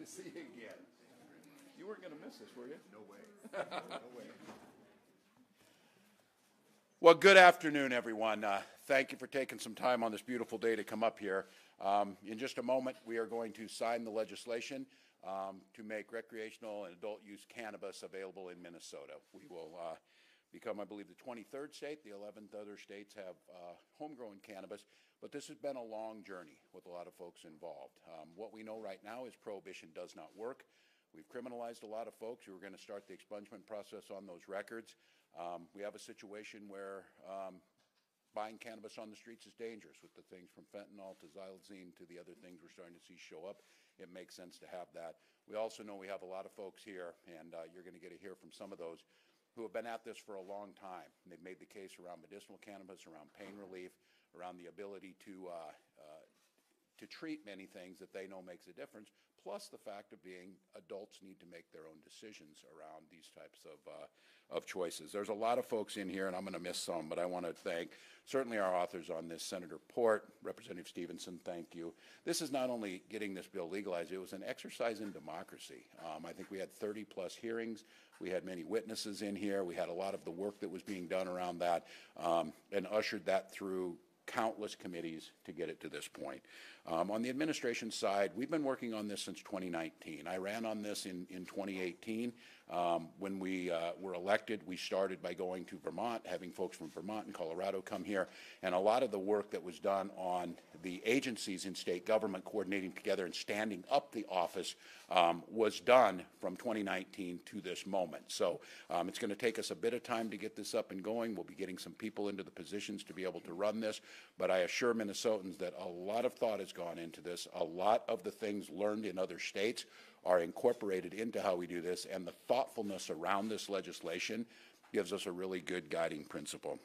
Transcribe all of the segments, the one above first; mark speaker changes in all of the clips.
Speaker 1: see you again. You weren't going to miss this, were you?
Speaker 2: No way. No way.
Speaker 1: Well, good afternoon, everyone. Thank you for taking some time on this beautiful day to come up here. In just a moment, we are going to sign the legislation to make recreational and adult use cannabis available in Minnesota. We will become, I believe, the 23rd state. The 11th other states have homegrown cannabis, but this has been a long journey with a lot of folks involved. What we know right now is prohibition does not work. We've criminalized a lot of folks who are going to start the expungement process on those records. We have a situation where buying cannabis on the streets is dangerous with the things from fentanyl to xylazine to the other things we're starting to see show up. It makes sense to have that. We also know we have a lot of folks here, and you're going to get to hear from some of those who have been at this for a long time. And they've made the case around medicinal cannabis, around pain relief, around the ability to treat many things that they know makes a difference, plus the fact of being adults need to make their own decisions around these types of choices. There's a lot of folks in here, and I'm going to miss some, but I want to thank certainly our authors on this, Senator Port, Representative Stevenson, thank you. This is not only getting this bill legalized, it was an exercise in democracy. I think we had 30-plus hearings. We had many witnesses in here. We had a lot of the work that was being done around that and ushered that through countless committees to get it to this point. On the administration side, we've been working on this since 2019. I ran on this in 2018. When we were elected, we started by going to Vermont, having folks from Vermont and Colorado come here, and a lot of the work that was done on the agencies in state government coordinating together and standing up the office was done from 2019 to this moment. So it's going to take us a bit of time to get this up and going. We'll be getting some people into the positions to be able to run this, but I assure Minnesotans that a lot of thought has gone into this. A lot of the things learned in other states are incorporated into how we do this, and the thoughtfulness around this legislation gives us a really good guiding principle.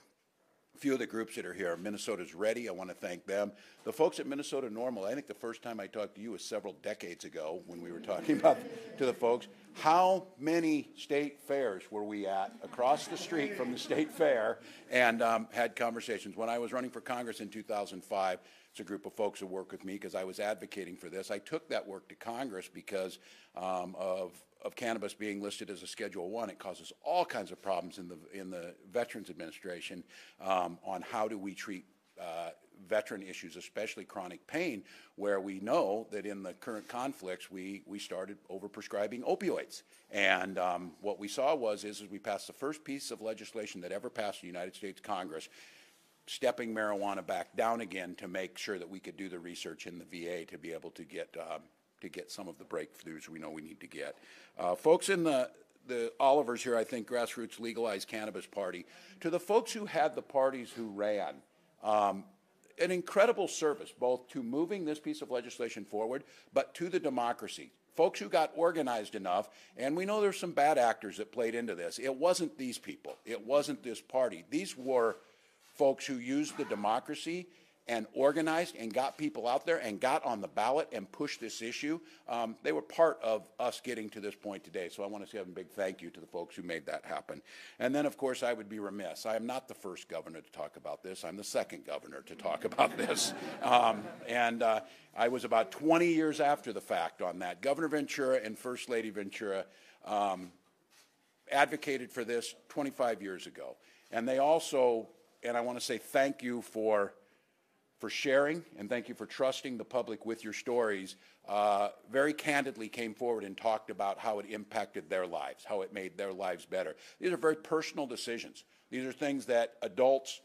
Speaker 1: A few of the groups that are here, Minnesota's Ready, I want to thank them. The folks at Minnesota Normal, I think the first time I talked to you was several decades ago when we were talking about to the folks. How many state fairs were we at across the street from the state fair and had conversations? When I was running for Congress in 2005, it's a group of folks who work with me because I was advocating for this. I took that work to Congress because of cannabis being listed as a Schedule I. It causes all kinds of problems in the Veterans Administration on how do we treat veteran issues, especially chronic pain, where we know that in the current conflicts we started overprescribing opioids. And what we saw was we passed the first piece of legislation that ever passed the United States Congress, stepping marijuana back down again to make sure that we could do the research in the VA to be able to get some of the breakthroughs we know we need to get. Folks in the Olivers here, I think Grassroots Legalized Cannabis Party, to the folks who had the parties who ran, an incredible service both to moving this piece of legislation forward, but to the democracy. Folks who got organized enough, and we know there's some bad actors that played into this. It wasn't these people. It wasn't this party. These were folks who used the democracy and organized and got people out there and got on the ballot and pushed this issue. They were part of us getting to this point today. So I want to say a big thank you to the folks who made that happen. And then, of course, I would be remiss. I am not the first governor to talk about this. I'm the second governor to talk about this. I was about 20 years after the fact on that. Governor Ventura and First Lady Ventura advocated for this 25 years ago. And they also, and I want to say thank you for sharing, and thank you for trusting the public with your stories, very candidly came forward and talked about how it impacted their lives, how it made their lives better. These are very personal decisions. These are things that adults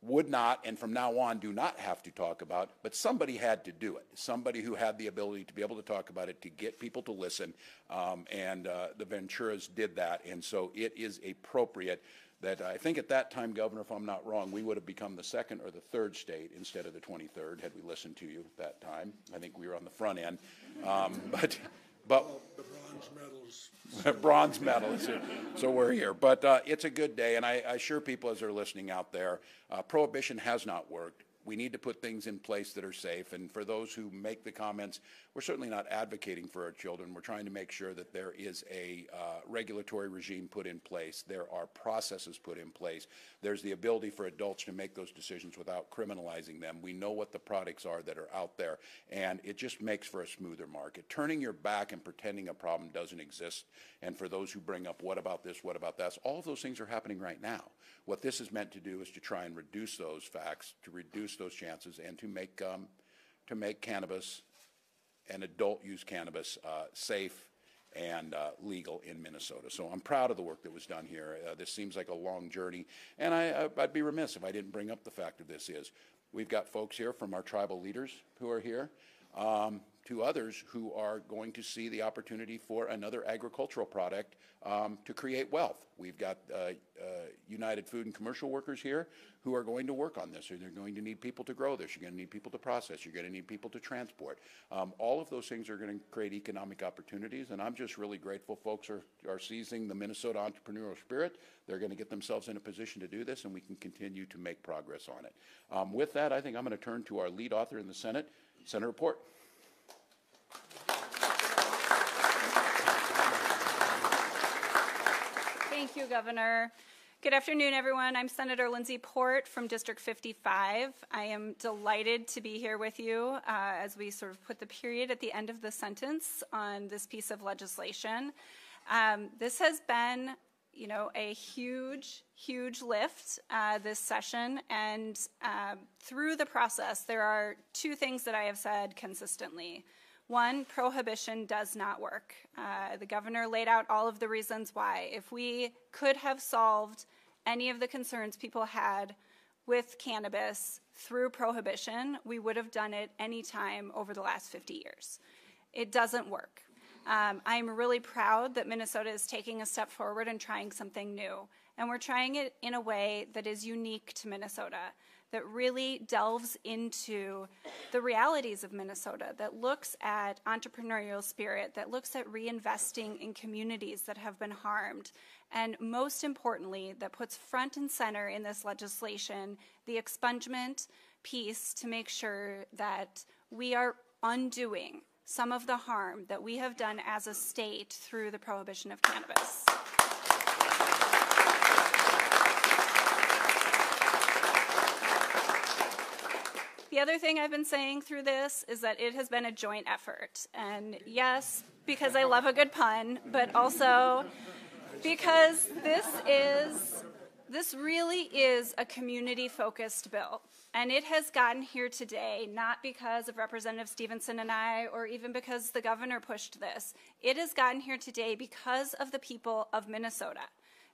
Speaker 1: would not, and from now on do not have to talk about, but somebody had to do it. Somebody who had the ability to be able to talk about it, to get people to listen, and the Venturas did that, and so it is appropriate that I think at that time, Governor, if I'm not wrong, we would have become the second or the third state instead of the 23rd had we listened to you at that time. I think we were on the front end. But
Speaker 2: well, the bronze medals.
Speaker 1: Bronze medals. So we're here. But it's a good day, and I assure people as they're listening out there, prohibition has not worked. we need to put things in place that are safe. And for those who make the comments, we're certainly not advocating for our children. We're trying to make sure that there is a regulatory regime put in place. There are processes put in place. There's the ability for adults to make those decisions without criminalizing them. We know what the products are that are out there, and it just makes for a smoother market. Turning your back and pretending a problem doesn't exist, and for those who bring up, what about this, what about that, all of those things are happening right now. What this is meant to do is to try and reduce those facts, to reduce those chances, and to make cannabis and adult use cannabis safe and legal in Minnesota. So I'm proud of the work that was done here. This seems like a long journey, and I'd be remiss if I didn't bring up the fact that this is. We've got folks here from our tribal leaders who are here, to others who are going to see the opportunity for another agricultural product to create wealth. We've got United Food and Commercial Workers here who are going to work on this. They're going to need people to grow this. You're going to need people to process. You're going to need people to transport. All of those things are going to create economic opportunities, and I'm just really grateful folks are seizing the Minnesota entrepreneurial spirit. They're going to get themselves in a position to do this, and we can continue to make progress on it. With that, I think I'm going to turn to our lead author in the Senate, Senator Port.
Speaker 3: Thank you, Governor. Good afternoon, everyone. I'm Senator Lindsay Port from District 55. I am delighted to be here with you as we sort of put the period at the end of the sentence on this piece of legislation. This has been, you know, a huge lift this session, and through the process, there are two things that I have said consistently. One, prohibition does not work. The governor laid out all of the reasons why. If we could have solved any of the concerns people had with cannabis through prohibition, we would have done it any time over the last 50 years. It doesn't work. I'm really proud that Minnesota is taking a step forward and trying something new. And we're trying it in a way that is unique to Minnesota, that really delves into the realities of Minnesota, that looks at entrepreneurial spirit, that looks at reinvesting in communities that have been harmed, and most importantly, that puts front and center in this legislation the expungement piece to make sure that we are undoing some of the harm that we have done as a state through the prohibition of cannabis. The other thing I've been saying through this is that it has been a joint effort. And yes, because I love a good pun, but also because this really is a community-focused bill. And it has gotten here today not because of Representative Stevenson and I, or even because the governor pushed this. It has gotten here today because of the people of Minnesota,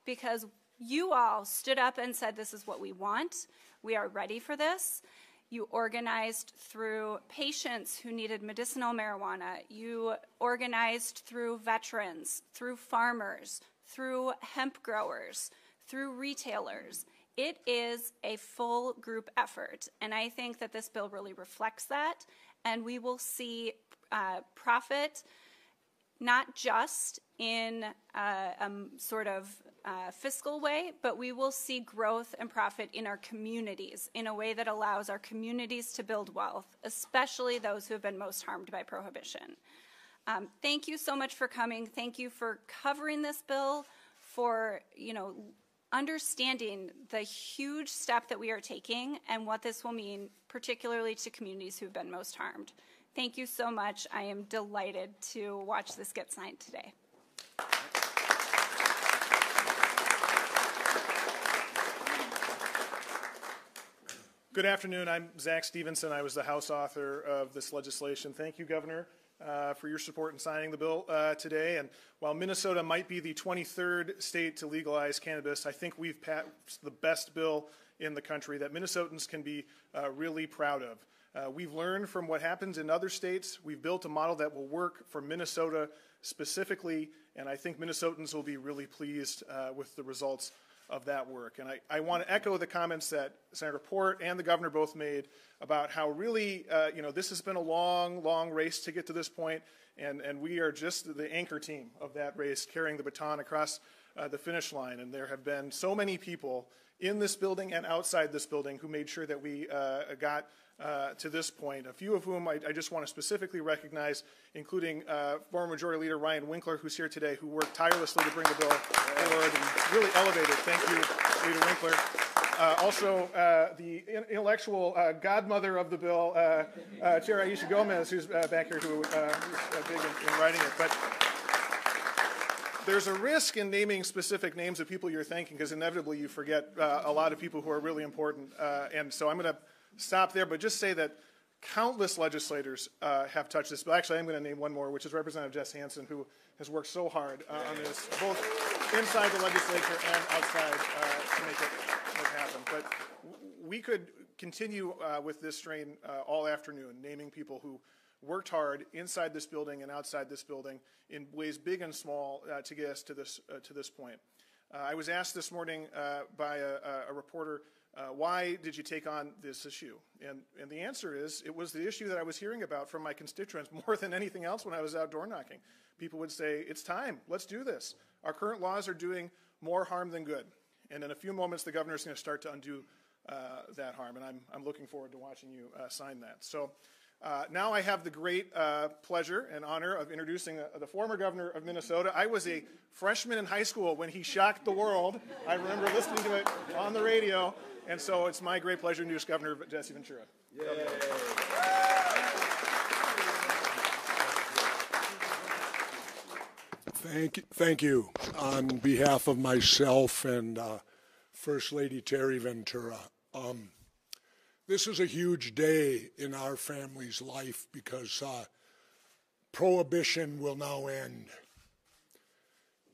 Speaker 3: because you all stood up and said, this is what we want. We are ready for this. You organized through patients who needed medicinal marijuana. You organized through veterans, through farmers, through hemp growers, through retailers. It is a full group effort, and I think that this bill really reflects that, and we will see profit not just in a sort of fiscal way, but we will see growth and profit in our communities in a way that allows our communities to build wealth, especially those who have been most harmed by prohibition. Thank you so much for coming. Thank you for covering this bill, for, you know, understanding the huge step that we are taking and what this will mean, particularly to communities who have been most harmed. Thank you so much. I am delighted to watch this get signed today.
Speaker 4: Good afternoon. I'm Zach Stevenson. I was the House author of this legislation. Thank you, Governor, for your support in signing the bill today. And while Minnesota might be the 23rd state to legalize cannabis, I think we've passed the best bill in the country that Minnesotans can be really proud of. We've learned from what happens in other states. We've built a model that will work for Minnesota specifically, and I think Minnesotans will be really pleased with the results of that work. And I want to echo the comments that Senator Port and the governor both made about how really, this has been a long race to get to this point, and we are just the anchor team of that race, carrying the baton across the finish line. And there have been so many people in this building and outside this building who made sure that we got to this point, a few of whom I just want to specifically recognize, including former Majority Leader Ryan Winkler, who's here today, who worked tirelessly to bring the bill forward and really elevate it. Thank you, Leader Winkler. Also, the intellectual godmother of the bill, Chair Aisha Gomez, who's back here, who's big in writing it. But there's a risk in naming specific names of people you're thanking, because inevitably you forget a lot of people who are really important. And so I'm going to stop there, but just say that countless legislators have touched this bill. Actually, I'm going to name one more, which is Representative Jess Hansen, who has worked so hard on this, both inside the legislature and outside, to make it happen. But we could continue with this strain all afternoon, naming people who worked hard inside this building and outside this building in ways big and small to get us to this point. I was asked this morning by a reporter, why did you take on this issue? And the answer is, it was the issue that I was hearing about from my constituents more than anything else when I was out door knocking. People would say, it's time, let's do this. Our current laws are doing more harm than good. And in a few moments, the governor's going to start to undo that harm, and I'm looking forward to watching you sign that. So now I have the great pleasure and honor of introducing the former governor of Minnesota. I was a freshman in high school when he shocked the world. I remember listening to it on the radio, and so it's my great pleasure to introduce Governor Jesse Ventura.
Speaker 2: Thank you. On behalf of myself and First Lady Terry Ventura, this is a huge day in our family's life because prohibition will now end.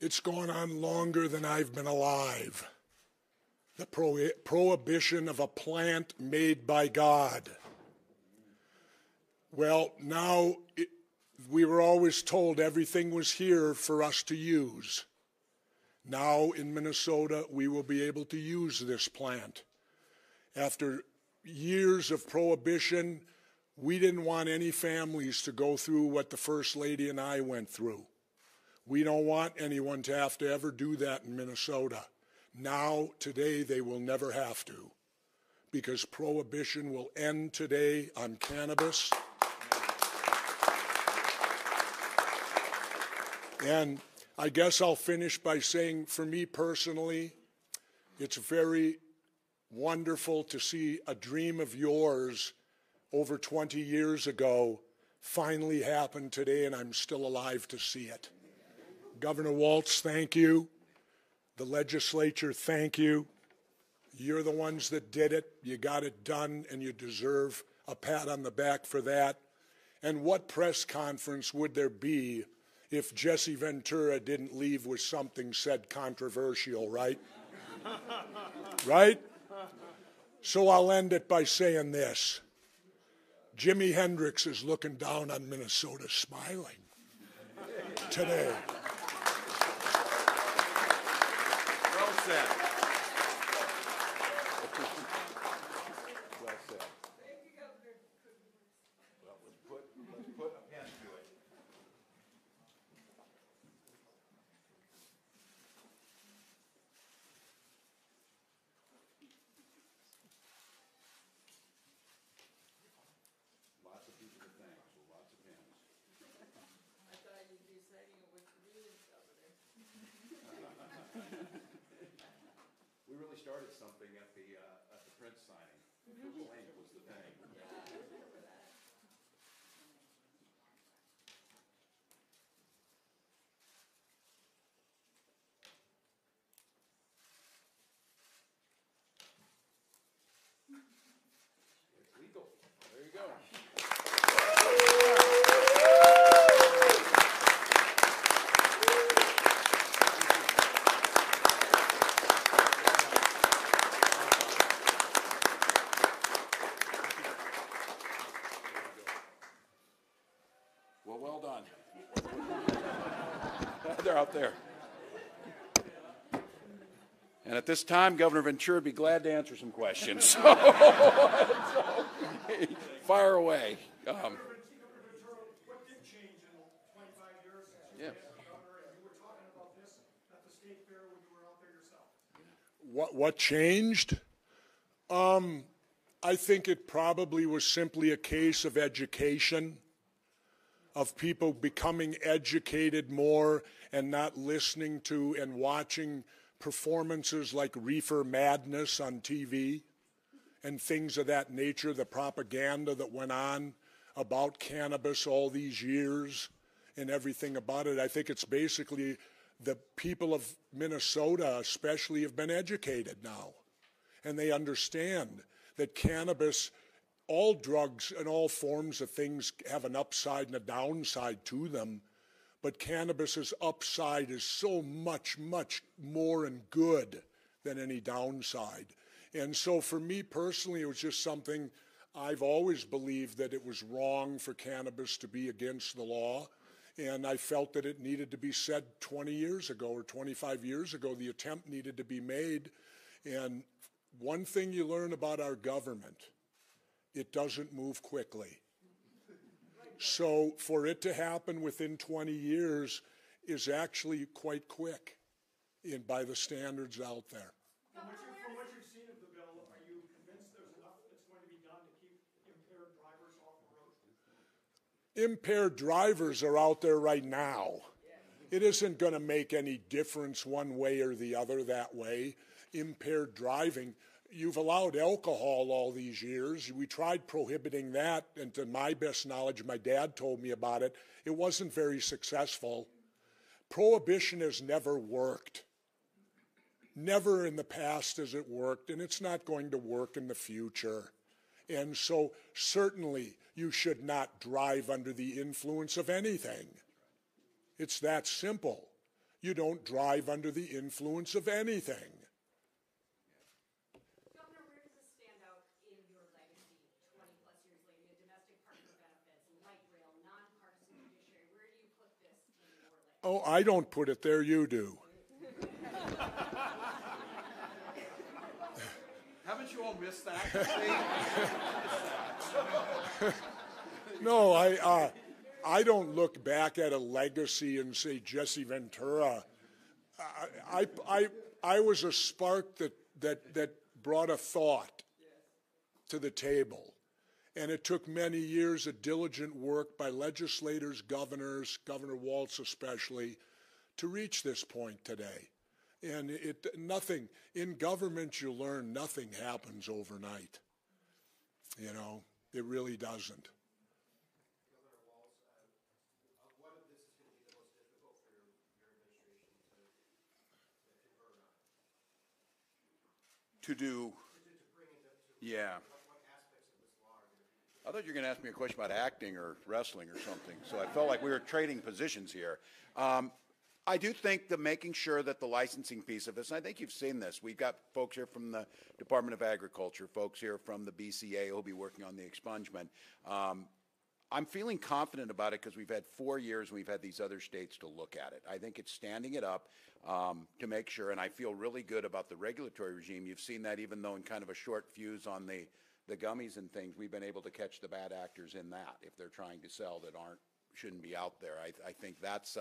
Speaker 2: It's gone on longer than I've been alive. The prohibition of a plant made by God. Well, now we were always told everything was here for us to use. Now in Minnesota, we will be able to use this plant. After years of prohibition, we didn't want any families to go through what the First Lady and I went through. We don't want anyone to have to ever do that in Minnesota. Now, today, they will never have to, because prohibition will end today on cannabis. And I guess I'll finish by saying, for me personally, it's very wonderful to see a dream of yours over 20 years ago finally happen today, and I'm still alive to see it. Governor Walz, thank you. The legislature, thank you. You're the ones that did it. You got it done, and you deserve a pat on the back for that. And what press conference would there be if Jesse Ventura didn't leave with something said controversial, right? Right? So I'll end it by saying this. Jimi Hendrix is looking down on Minnesota smiling today.
Speaker 1: Well said. Well said.
Speaker 5: Thank you, Governor.
Speaker 1: Well, let's put a pen to it. Lots of people to thank, so lots of pens.
Speaker 5: I thought you'd be signing it with the meetings, Governor.
Speaker 1: We really started something at the Prince signing. Purple ink was the thing.
Speaker 5: Yeah, I remember that.
Speaker 1: It's legal. There you go. Well done. They're out there. And at this time, Governor Ventura would be glad to answer some questions. So fire away.
Speaker 4: What did change in 25 years since you
Speaker 1: Yeah.
Speaker 4: became governor, and you were talking about this at the state fair when you were out there yourself?
Speaker 2: What changed? I think it probably was simply a case of education, of people becoming educated more and not listening to and watching performances like Reefer Madness on TV and things of that nature, the propaganda that went on about cannabis all these years and everything about it. I think it's basically the people of Minnesota especially have been educated now, and they understand that cannabis, all drugs and all forms of things have an upside and a downside to them, but cannabis's upside is so much, much more and good than any downside. And so for me personally, it was just something I've always believed that it was wrong for cannabis to be against the law. And I felt that it needed to be said 20 years ago or 25 years ago. The attempt needed to be made. And one thing you learn about our government, it doesn't move quickly. So for it to happen within 20 years is actually quite quick by the standards out there.
Speaker 6: From what you've seen of the bill, are you convinced there's enough that's going to be done to keep impaired drivers off the road?
Speaker 2: Impaired drivers are out there right now. It isn't going to make any difference one way or the other that way. Impaired driving, you've allowed alcohol all these years. We tried prohibiting that, and to my best knowledge, my dad told me about it. It wasn't very successful. Prohibition has never worked. Never in the past has it worked, and it's not going to work in the future. And so certainly you should not drive under the influence of anything. It's that simple. You don't drive under the influence of anything.
Speaker 7: Governor, where does this stand out in your legacy 20-plus years later? The domestic partner benefits, light rail, nonpartisan judiciary. Where do you put this in your legacy?
Speaker 2: Oh, I don't put it there, you do.
Speaker 1: Haven't you all missed that?
Speaker 2: No, I don't look back at a legacy and say Jesse Ventura. I was a spark that brought a thought to the table. And it took many years of diligent work by legislators, governors, Governor Walz especially, to reach this point today. And nothing, in government you learn nothing happens overnight. You know, it really doesn't.
Speaker 6: Governor Walz, what of this is going to be the most difficult for your administration to convert on?
Speaker 1: To do,
Speaker 6: To bring into,
Speaker 1: yeah.
Speaker 6: what aspects of this law are going to be?
Speaker 1: I thought you were going to ask me a question about acting or wrestling or something, so I felt like we were trading positions here. I do think that making sure that the licensing piece of this, and I think you've seen this, we've got folks here from the Department of Agriculture, folks here from the BCA who will be working on the expungement. I'm feeling confident about it because we've had 4 years and we've had these other states to look at it. I think it's standing it up to make sure, and I feel really good about the regulatory regime. You've seen that even though in kind of a short fuse on the gummies and things, we've been able to catch the bad actors in that if they're trying to sell that shouldn't be out there. I think that's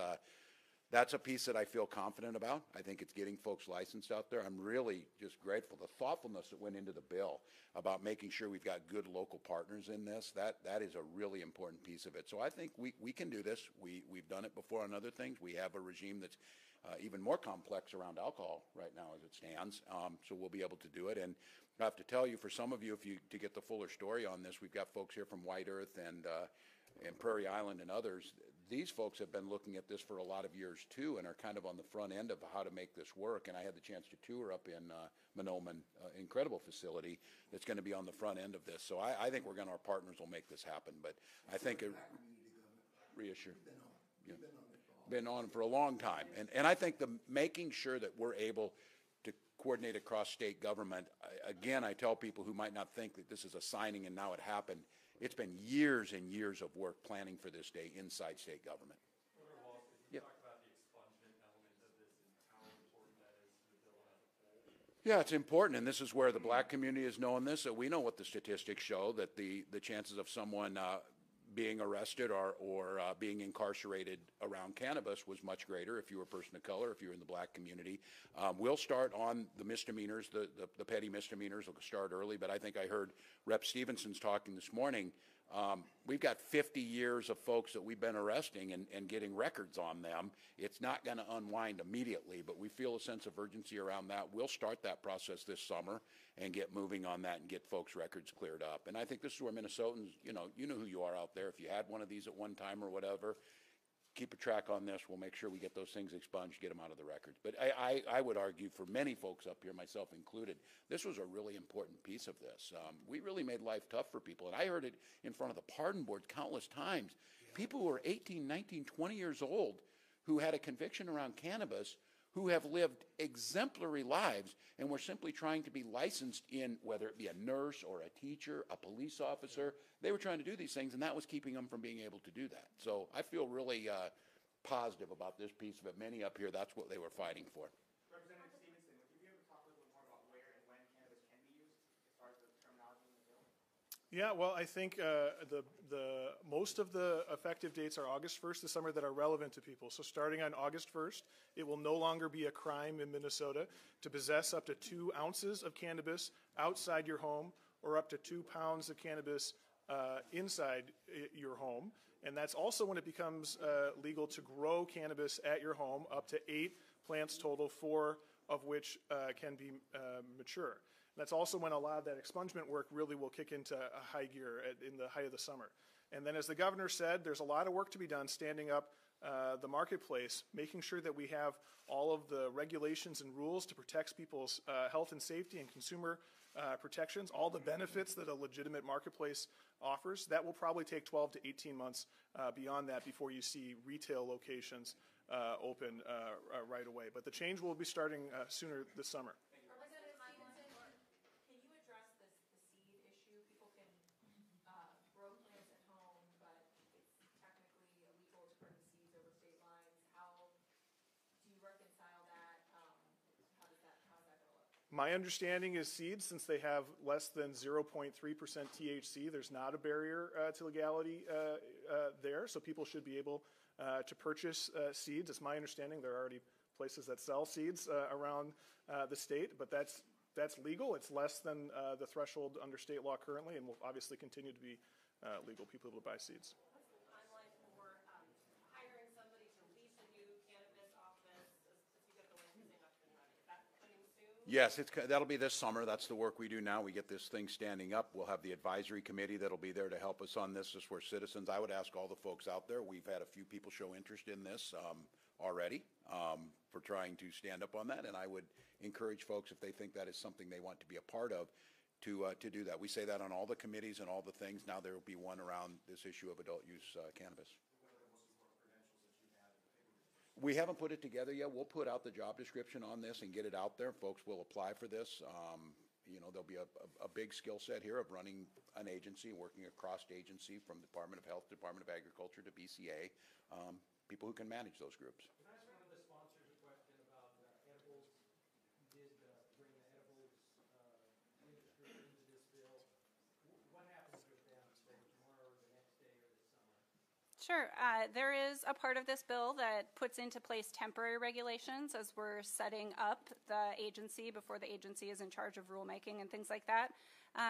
Speaker 1: a piece that I feel confident about. I think it's getting folks licensed out there. I'm really just grateful. The thoughtfulness that went into the bill about making sure we've got good local partners in this, that is a really important piece of it. So I think we can do this. We've done it before on other things. We have a regime that's even more complex around alcohol right now as it stands. So we'll be able to do it. And I have to tell you, for some of you, to get the fuller story on this, we've got folks here from White Earth and Prairie Island and others. These folks have been looking at this for a lot of years too and are kind of on the front end of how to make this work. And I had the chance to tour up in Monoman, incredible facility that's going to be on the front end of this. So I think our partners will make this happen. But I think it reassure. Been on for a long time. And I think making sure that we're able to coordinate across state government, again, I tell people who might not think that this is a signing and now it happened, it's been years and years of work planning for this day inside state government.
Speaker 8: Governor Walz, could you talk about the expungement element of this and how important that is to the bill as a whole?
Speaker 1: Yeah, it's important, and this is where the black community is knowing this. So we know what the statistics show, that the chances of someone being arrested or being incarcerated around cannabis was much greater if you were a person of color, if you were in the black community. We'll start on the misdemeanors, the petty misdemeanors will start early, but I think I heard Rep. Stevenson's talking this morning. We've got 50 years of folks that we've been arresting and getting records on them. It's not going to unwind immediately, but we feel a sense of urgency around that. We'll start that process this summer and get moving on that and get folks' records cleared up. And I think this is where Minnesotans, you know who you are out there. If you had one of these at one time or whatever, keep a track on this. We'll make sure we get those things expunged, get them out of the records. But I would argue for many folks up here, myself included, this was a really important piece of this. We really made life tough for people. And I heard it in front of the pardon board countless times. People who are 18, 19, 20 years old who had a conviction around cannabis who have lived exemplary lives and were simply trying to be licensed in, whether it be a nurse or a teacher, a police officer. They were trying to do these things, and that was keeping them from being able to do that. So I feel really positive about this piece of it. Many up here, that's what they were fighting for.
Speaker 6: Representative Stevenson, would you be able to talk a little bit more about where and when cannabis can be used as far as the terminology in the bill?
Speaker 4: Yeah, well, I think most of the effective dates are August 1st this summer that are relevant to people. So starting on August 1st, it will no longer be a crime in Minnesota to possess up to 2 ounces of cannabis outside your home or up to 2 pounds of cannabis inside your home. And that's also when it becomes legal to grow cannabis at your home, up to 8 plants total, 4 of which can be mature. That's also when a lot of that expungement work really will kick into a high gear in the height of the summer. And then, as the governor said, there's a lot of work to be done standing up the marketplace, making sure that we have all of the regulations and rules to protect people's health and safety and consumer protections, all the benefits that a legitimate marketplace offers. That will probably take 12 to 18 months beyond that before you see retail locations open right away. But the change will be starting sooner this summer.
Speaker 7: Representative Stevenson, can you address the seed issue? People can grow plants at home, but it's technically illegal to bring seeds over state lines. How do you reconcile that? How does that go up?
Speaker 4: My understanding is seeds, since they have less than 0.3% THC, there's not a barrier to legality there, so people should be able to purchase seeds. It's my understanding there are already places that sell seeds around the state, but that's legal. It's less than the threshold under state law currently, and will obviously continue to be legal. People able to buy seeds.
Speaker 7: What's the timeline for hiring somebody to lease a new cannabis office as you get the licensing up and running? Is that coming soon?
Speaker 1: Yes, that'll be this summer. That's the work we do now. We get this thing standing up. We'll have the advisory committee that'll be there to help us on this. This is where citizens, I would ask all the folks out there, we've had a few people show interest in this already for trying to stand up on that, and I would encourage folks, if they think that is something they want to be a part of, to do that. We say that on all the committees and all the things. Now there will be one around this issue of adult use cannabis. We haven't put it together yet. We'll put out the job description on this and get it out there. Folks will apply for this. You know, there'll be a big skill set here of running an agency, working across agency from Department of Health, Department of Agriculture to BCA, people who can manage those groups.
Speaker 6: Can I ask one of the sponsors a question about edibles? You did bring the edibles industry into this bill. What happens with them, say, tomorrow or the next day or this summer?
Speaker 3: Sure. There is a part of this bill that puts into place temporary regulations as we're setting up the agency before the agency is in charge of rulemaking and things like that.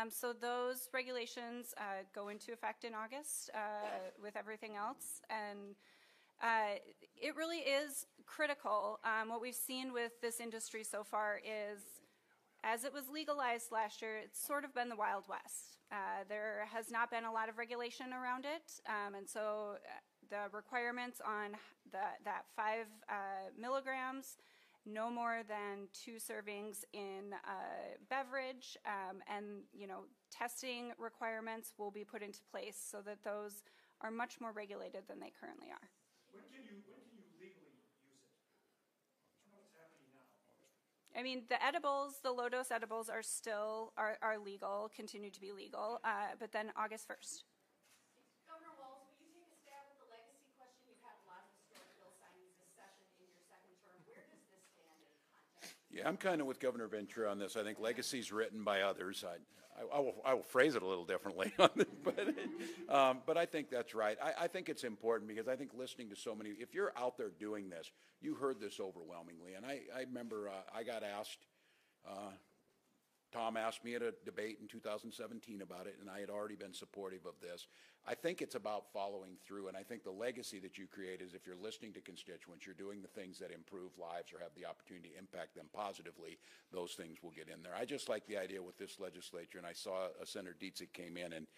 Speaker 3: So those regulations go into effect in August with everything else. And it really is critical. What we've seen with this industry so far is, as it was legalized last year, it's sort of been the Wild West. There has not been a lot of regulation around it, and so the requirements on that 5 milligrams, no more than 2 servings in a beverage, and testing requirements will be put into place so that those are much more regulated than they currently are.
Speaker 6: When can you legally use it? I know what's happening now.
Speaker 3: I mean, the edibles, the low-dose edibles are still are legal, continue to be legal, but then August 1st.
Speaker 7: Governor Walz, will you take a stab at the legacy question? You've had a lot of historic bill signings this session in your second term. Where does this stand in context?
Speaker 1: Yeah, I'm kind of with Governor Ventura on this. I think legacy's written by others. I will phrase it a little differently, but I think that's right. I think it's important because I think listening to so many, if you're out there doing this, you heard this overwhelmingly. And I remember I got asked, Tom asked me at a debate in 2017 about it, and I had already been supportive of this. I think it's about following through, and I think the legacy that you create is if you're listening to constituents, you're doing the things that improve lives or have the opportunity to impact them positively, those things will get in there. I just like the idea with this legislature, and I saw Senator Dietzick came in and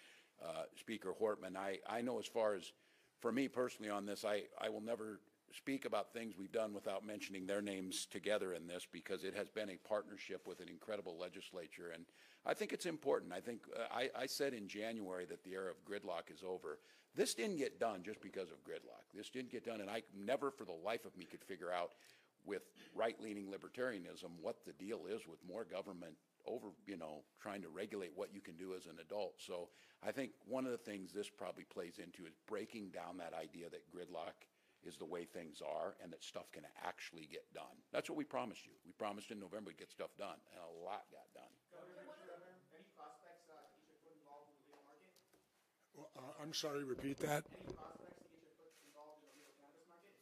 Speaker 1: Speaker Hortman. I know as far as, for me personally on this, I will never speak about things we've done without mentioning their names together in this because it has been a partnership with an incredible legislature, and I think it's important. I think I said in January that the era of gridlock is over. This didn't get done just because of gridlock. This didn't get done, and I never for the life of me could figure out with right-leaning libertarianism what the deal is with more government over, trying to regulate what you can do as an adult. So I think one of the things this probably plays into is breaking down that idea that gridlock is the way things are and that stuff can actually get done. That's what we promised you. We promised in November we'd get stuff done, and a lot got done.
Speaker 6: Any prospects that you should put involved in the legal market?
Speaker 2: Well, I'm sorry, repeat that.
Speaker 6: Any prospects that you should put involved in the legal cannabis market?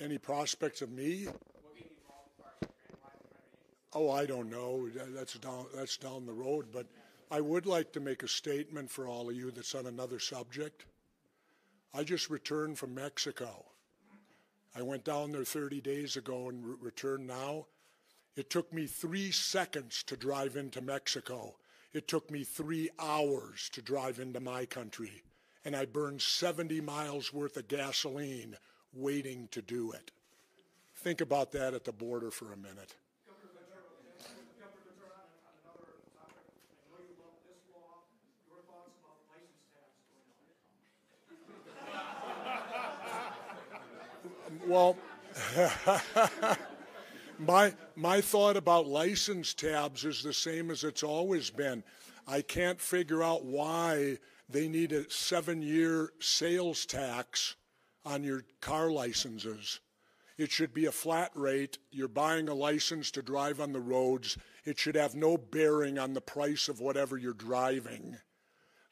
Speaker 2: Any prospects of me?
Speaker 6: What getting involved as far as recreational?
Speaker 2: Oh, I don't know. That's down the road. But I would like to make a statement for all of you that's on another subject. I just returned from Mexico. I went down there 30 days ago and returned now. It took me 3 seconds to drive into Mexico. It took me 3 hours to drive into my country. And I burned 70 miles worth of gasoline waiting to do it. Think about that at the border for a minute.
Speaker 6: Governor Ventura, on another topic, I know you love this law. Your thoughts about license tags going on?
Speaker 2: Well, my thought about license tabs is the same as it's always been. I can't figure out why they need a 7-year sales tax on your car licenses. It should be a flat rate. You're buying a license to drive on the roads. It should have no bearing on the price of whatever you're driving.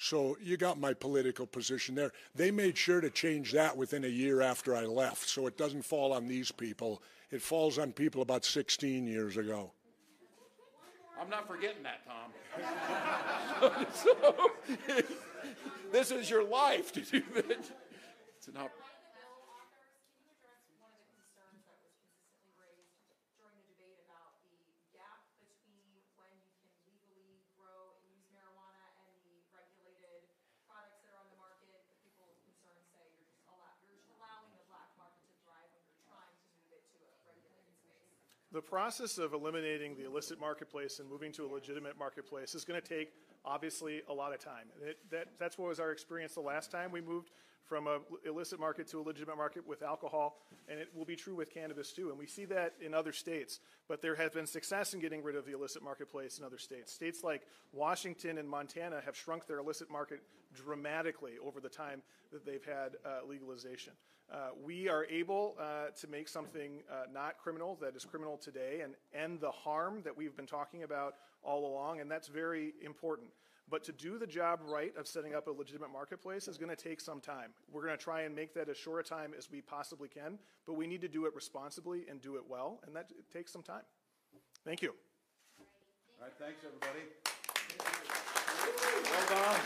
Speaker 2: So you got my political position there. They made sure to change that within a year after I left, so it doesn't fall on these people. It falls on people about 16 years ago.
Speaker 1: I'm not forgetting that, Tom. so this is your life to do that. It's an opportunity.
Speaker 4: The process of eliminating the illicit marketplace and moving to a legitimate marketplace is going to take, obviously, a lot of time. That's what was our experience the last time we moved from an illicit market to a legitimate market with alcohol, and it will be true with cannabis too. And we see that in other states, but there has been success in getting rid of the illicit marketplace in other states. States like Washington and Montana have shrunk their illicit market dramatically over the time that they've had legalization. We are able to make something not criminal that is criminal today and end the harm that we've been talking about all along, and that's very important. But to do the job right of setting up a legitimate marketplace is going to take some time. We're going to try and make that as short a time as we possibly can, but we need to do it responsibly and do it well, and that takes some time. Thank you.
Speaker 1: All right, thanks, everybody. Well done.